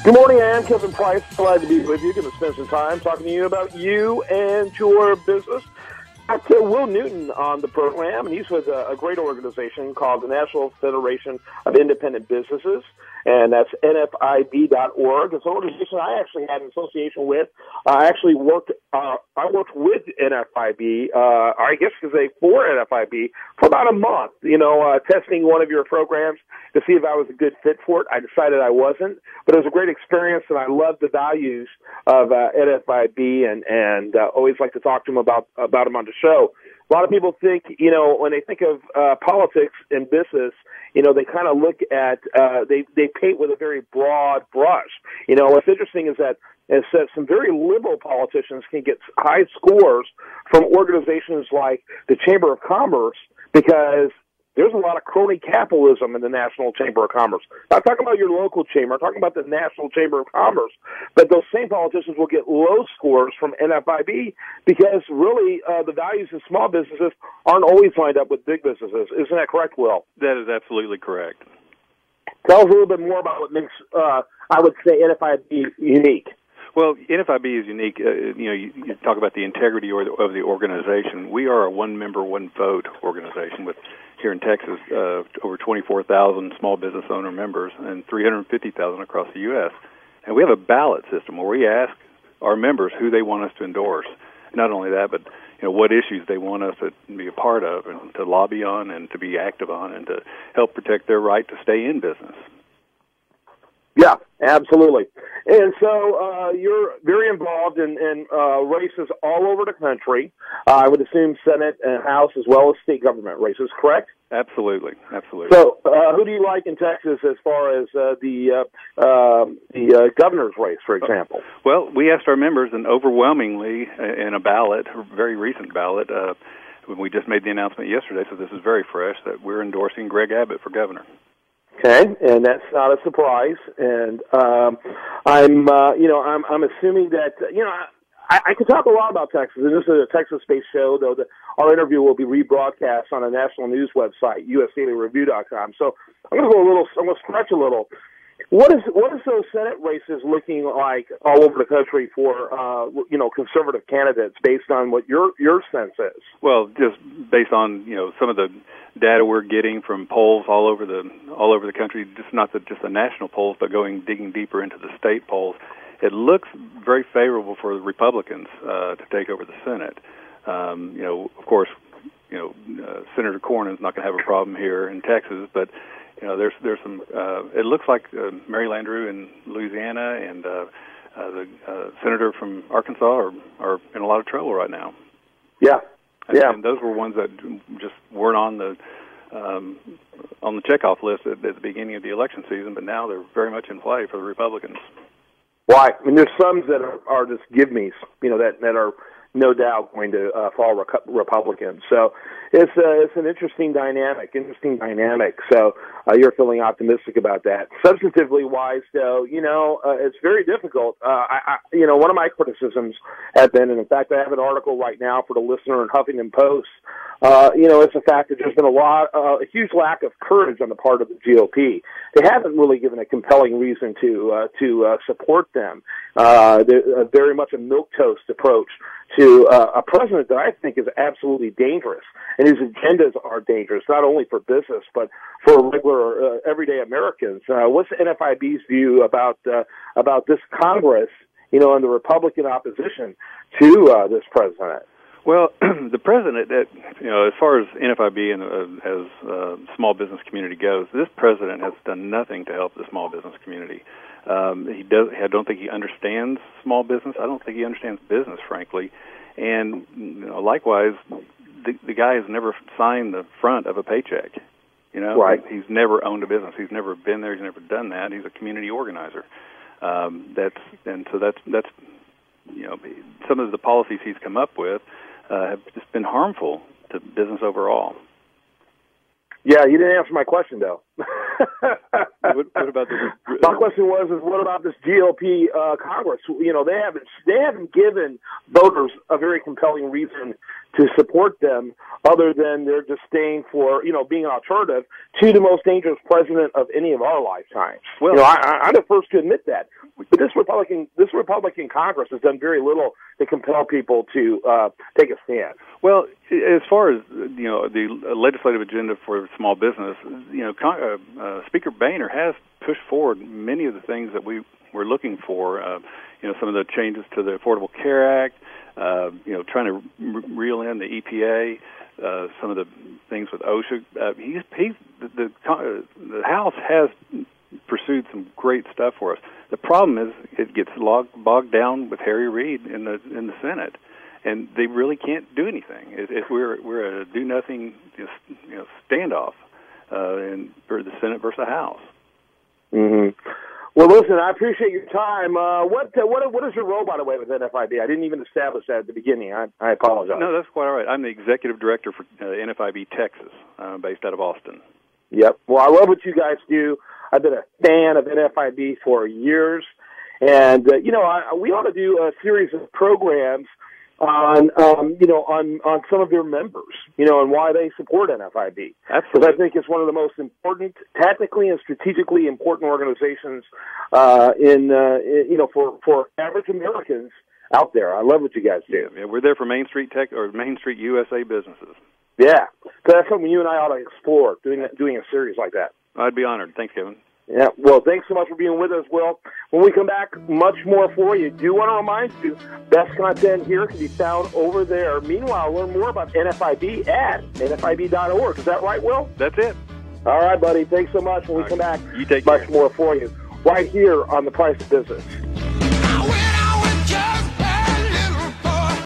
Good morning, I am Kevin Price. Glad to be with you. Going to spend some time talking to you about you and your business. Got Will Newton on the program, and he's with a great organization called the National Federation of Independent Businesses, and that's NFIB.org. It's an organization I actually had an association with. I worked with NFIB, I guess because they for NFIB for about a month, testing one of your programs to see if I was a good fit for it. I decided I wasn't, but it was a great experience, and I love the values of NFIB, and always like to talk to them about them on the show. A lot of people think, when they think of politics and business, they kind of look at, they paint with a very broad brush. What's interesting is that some very liberal politicians can get high scores from organizations like the Chamber of Commerce because there's a lot of crony capitalism in the National Chamber of Commerce. Not talking about your local chamber, I'm talking about the National Chamber of Commerce. But those same politicians will get low scores from NFIB because really the values of small businesses aren't always lined up with big businesses. Isn't that correct, Will? That is absolutely correct. Tell us a little bit more about what makes, I would say, NFIB unique. Well, NFIB is unique. You talk about the integrity of the organization. We are a one-member, one-vote organization with, here in Texas, over 24,000 small business owner members and 350,000 across the U.S. And we have a ballot system where we ask our members who they want us to endorse. Not only that, but what issues they want us to be a part of and to lobby on and to be active on and to help protect their right to stay in business. Yeah, absolutely. And so you're very involved in races all over the country. I would assume Senate and House as well as state government races, correct? Absolutely. So who do you like in Texas as far as the governor's race, for example? Well, we asked our members, and overwhelmingly in a ballot, a very recent ballot, we just made the announcement yesterday, so this is very fresh, that we're endorsing Greg Abbott for governor. Okay, and that's not a surprise. And I'm assuming that I could talk a lot about Texas, and this is a Texas-based show, though our interview will be rebroadcast on a national news website, usdailyreview.com. So I'm going to stretch a little. What is those Senate races looking like all over the country for conservative candidates based on what your sense is? Well, just based on some of the data we're getting from polls all over the country, just not just the national polls, but digging deeper into the state polls, it looks very favorable for the Republicans to take over the Senate. Of course, Senator Cornyn's not going to have a problem here in Texas, but there's some. It looks like Mary Landrieu in Louisiana and the senator from Arkansas are in a lot of trouble right now. Yeah. And those were ones that just weren't on the checkoff list at the beginning of the election season, but now they're very much in play for the Republicans. Why? I mean, there's some that are just give-me's, that are no doubt going to fall Republican. So it's an interesting dynamic. So you're feeling optimistic about that. Substantively wise, though, it's very difficult. One of my criticisms have been, and in fact, I have an article right now for the Listener in Huffington Post. It's the fact that there's been a huge lack of courage on the part of the GOP. They haven't really given a compelling reason to support them. They're very much a milquetoast approach to a president that I think is absolutely dangerous, and his agendas are dangerous, not only for business, but for regular, everyday Americans. What's NFIB's view about this Congress, and the Republican opposition to this president? Well, the president, as far as NFIB and as small business community goes, this president has done nothing to help the small business community. I don't think he understands small business. I don't think he understands business, frankly. And likewise, the guy has never signed the front of a paycheck. Right. He's never owned a business. He's never been there. He's never done that. He's a community organizer. That's some of the policies he's come up with have just been harmful to business overall. Yeah, you didn't answer my question, though. What about this? My question was, what about this GOP Congress? They haven't given voters a very compelling reason to support them other than their disdain for, being an alternative to the most dangerous president of any of our lifetimes. Well, I'm the first to admit that. But this Republican Congress has done very little to compel people to take a stand. Well, as far as the legislative agenda for small business, Speaker Boehner has pushed forward many of the things that we were looking for. Some of the changes to the Affordable Care Act, trying to reel in the EPA, some of the things with OSHA. The House has pursued some great stuff for us. The problem is it gets bogged down with Harry Reid in the Senate, and they really can't do anything. We're a do nothing standoff for the Senate versus the House. Mm-hmm. Well, listen, I appreciate your time. What is your role, by the way, with NFIB? I didn't even establish that at the beginning. I apologize. No, that's quite all right. I'm the executive director for NFIB Texas, based out of Austin. Yep. Well, I love what you guys do. I've been a fan of NFIB for years, and we ought to do a series of programs on some of their members, and why they support NFIB. Absolutely. Because I think it's one of the most important, tactically and strategically important organizations for average Americans out there. I love what you guys do. Yeah, we're there for Main Street Main Street USA businesses. Yeah, so that's something you and I ought to explore, doing a series like that. I'd be honored. Thanks, Kevin. Yeah, well, thanks so much for being with us, Will. When we come back, much more for you. Do want to remind you, best content here can be found over there. Meanwhile, learn more about NFIB at nfib.org. Is that right, Will? That's it. All right, buddy. Thanks so much. When we come back, you take much care. more for you right here on The Price of Business.